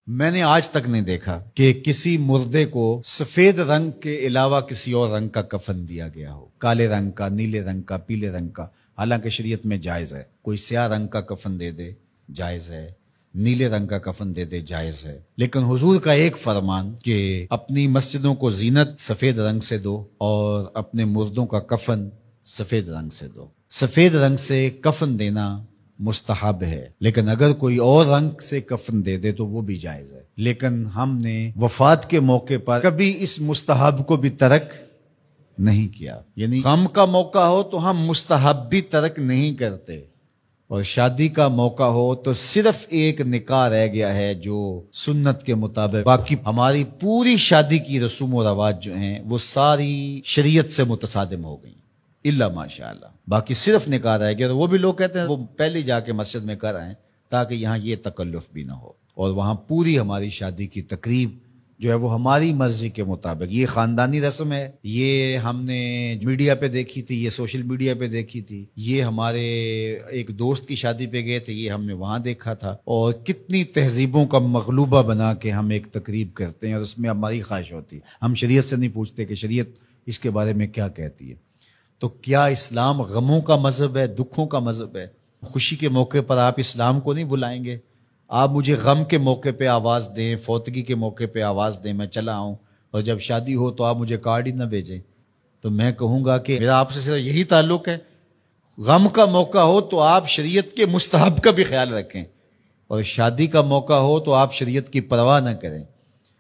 میں نے آج تک نہیں دیکھا کہ کسی مردے کو سفید رنگ کے علاوہ کسی اور رنگ کا کفن دیا گیا ہو، کالے رنگ کا، نیلے رنگ کا، پیلے رنگ کا۔ حالانکہ شریعت میں جائز ہے، کوئی سیاہ رنگ کا کفن دے دے جائز ہے، نیلے رنگ کا کفن دے دے جائز ہے، لیکن حضور کا ایک فرمان کہ اپنی مسجدوں کو زینت سفید رنگ سے دو اور اپنے مردوں کا کفن سفید رنگ سے دو۔ سفید رنگ سے کفن دینا مستحب ہے، لیکن اگر کوئی اور رنگ سے کفن دے دے تو وہ بھی جائز ہے۔ لیکن ہم نے وفات کے موقع پر کبھی اس مستحب کو بھی ترک نہیں کیا، یعنی غم کا موقع ہو تو ہم مستحب بھی ترک نہیں کرتے، اور شادی کا موقع ہو تو صرف ایک نکاح رہ گیا ہے جو سنت کے مطابق، باقی ہماری پوری شادی کی رسوم و رواج جو ہیں وہ ساری شریعت سے متصادم ہو گئی الا ماشاء اللہ۔ باقی صرف نکاح رہ گیا، تو وہ بھی لوگ کہتے ہیں وہ پہلے جا کے مسجد میں کر آئیں تاکہ یہاں یہ تکلف بھی نہ ہو، اور وہاں پوری ہماری شادی کی تقریب جو ہے وہ ہماری مرضی کے مطابق۔ یہ خاندانی رسم ہے، یہ ہم نے میڈیا پہ دیکھی تھی، یہ سوشل میڈیا پہ دیکھی تھی، یہ ہمارے ایک دوست کی شادی پہ گئے تھے، یہ ہم نے وہاں دیکھا تھا، اور کتنی تہذیبوں کا مغلوبہ بنا کے ہم ایک تقریب کرتے ہیں، اور اس میں ہماری خواہش ہوتی ہے۔ ہم شریعت سے نہیں پوچھتے کہ شریعت اس کے بارے میں کیا کہتی ہے۔ تو کیا اسلام غموں کا مذہب ہے، دکھوں کا مذہب ہے؟ خوشی کے موقع پر آپ اسلام کو نہیں بلائیں گے؟ آپ مجھے غم کے موقع پہ آواز دیں، فوتگی کے موقع پہ آواز دیں، میں چلا آؤں، اور جب شادی ہو تو آپ مجھے کارڈ ہی نہ بھیجیں، تو میں کہوں گا کہ میرا آپ سے صرف یہی تعلق ہے۔ غم کا موقع ہو تو آپ شریعت کے مستحب کا بھی خیال رکھیں، اور شادی کا موقع ہو تو آپ شریعت کی پرواہ نہ کریں۔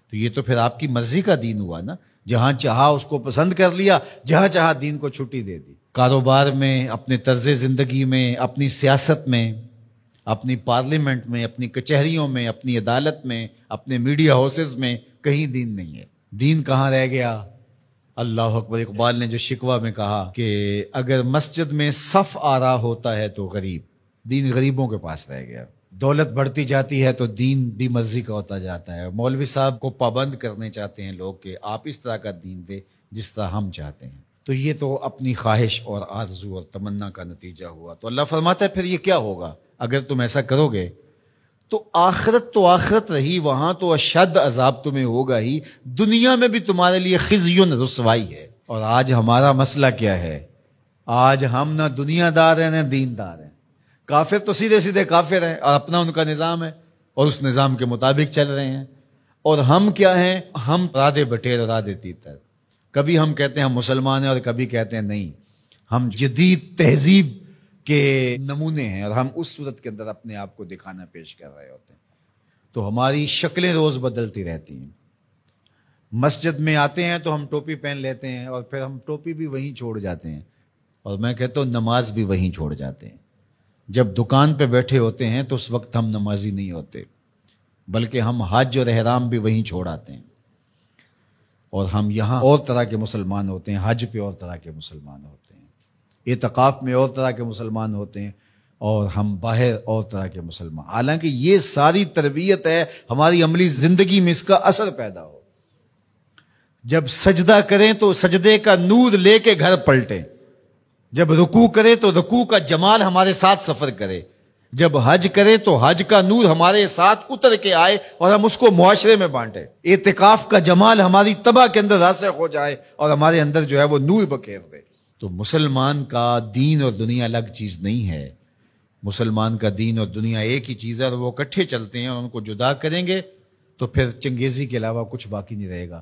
تو یہ تو پھر آپ کی مرضی کا دین ہوا نا، جہاں چاہا اس کو پسند کر لیا، جہاں چاہا دین کو چھٹی دے دی۔ کاروبار میں، اپنے طرز زندگی میں، اپنی سیاست میں، اپنی پارلیمنٹ میں، اپنی کچہریوں میں، اپنی عدالت میں، اپنے میڈیا ہاؤسز میں کہیں دین نہیں ہے۔ دین کہاں رہ گیا؟ اللہ اکبر۔ اقبال نے جو شکوہ میں کہا کہ اگر مسجد میں صف آ رہا ہوتا ہے تو غریب، دین غریبوں کے پاس رہ گیا۔ دولت بڑھتی جاتی ہے تو دین بھی مرضی کا ہوتا جاتا ہے۔ مولوی صاحب کو پابند کرنے چاہتے ہیں لوگ کہ آپ اس طرح کا دین دے جس طرح ہم چاہتے ہیں۔ تو یہ تو اپنی خواہش اور آرزو اور تمنا کا نتیجہ ہوا۔ تو اللہ فرماتا ہے پھر یہ کیا ہوگا اگر تم ایسا کرو گے تو آخرت رہی، وہاں تو اشد عذاب تمہیں ہوگا ہی، دنیا میں بھی تمہارے لیے خزی رسوائی ہے۔ اور آج ہمارا مسئلہ کیا ہے؟ آج ہم نہ دنیا دار ہیں نہ دین دار ہیں۔ کافر تو سیدھے سیدھے کافر ہیں اور اپنا ان کا نظام ہے اور اس نظام کے مطابق چل رہے ہیں، اور ہم کیا ہیں؟ ہم رادے بٹیر رادے تیتر، کبھی ہم کہتے ہیں ہم مسلمان ہیں اور کبھی کہتے ہیں نہیں ہم جدید تہذیب کے نمونے ہیں، اور ہم اس صورت کے اندر اپنے آپ کو دکھانا پیش کر رہے ہوتے ہیں۔ تو ہماری شکلیں روز بدلتی رہتی ہیں۔ مسجد میں آتے ہیں تو ہم ٹوپی پہن لیتے ہیں، اور پھر ہم ٹوپی بھی وہیں چھوڑ جاتے ہیں، اور میں کہتا ہوں نماز بھی وہیں چھوڑ جاتے ہیں۔ جب دکان پہ بیٹھے ہوتے ہیں تو اس وقت ہم نمازی نہیں ہوتے، بلکہ ہم حج اور احرام بھی وہیں چھوڑ آتے ہیں، اور ہم یہاں اور طرح کے مسلمان ہوتے ہیں، حج پہ اور طرح کے مسلمان ہوتے ہیں، اعتکاف میں اور طرح کے مسلمان ہوتے ہیں، اور ہم باہر اور طرح کے مسلمان۔ حالانکہ یہ ساری تربیت ہے ہماری عملی زندگی میں، اس کا اثر پیدا ہو۔ جب سجدہ کریں تو سجدے کا نور لے کے گھر پلٹیں، جب رکوع کرے تو رکوع کا جمال ہمارے ساتھ سفر کرے، جب حج کرے تو حج کا نور ہمارے ساتھ اتر کے آئے اور ہم اس کو معاشرے میں بانٹے، اعتکاف کا جمال ہماری طبع کے اندر راسخ ہو جائے اور ہمارے اندر جو ہے وہ نور بکھیر دے۔ تو مسلمان کا دین اور دنیا الگ چیز نہیں ہے، مسلمان کا دین اور دنیا ایک ہی چیز ہے، اور وہ اکٹھے چلتے ہیں، اور ان کو جدا کریں گے تو پھر چنگیزی کے علاوہ کچھ باقی نہیں رہے گا۔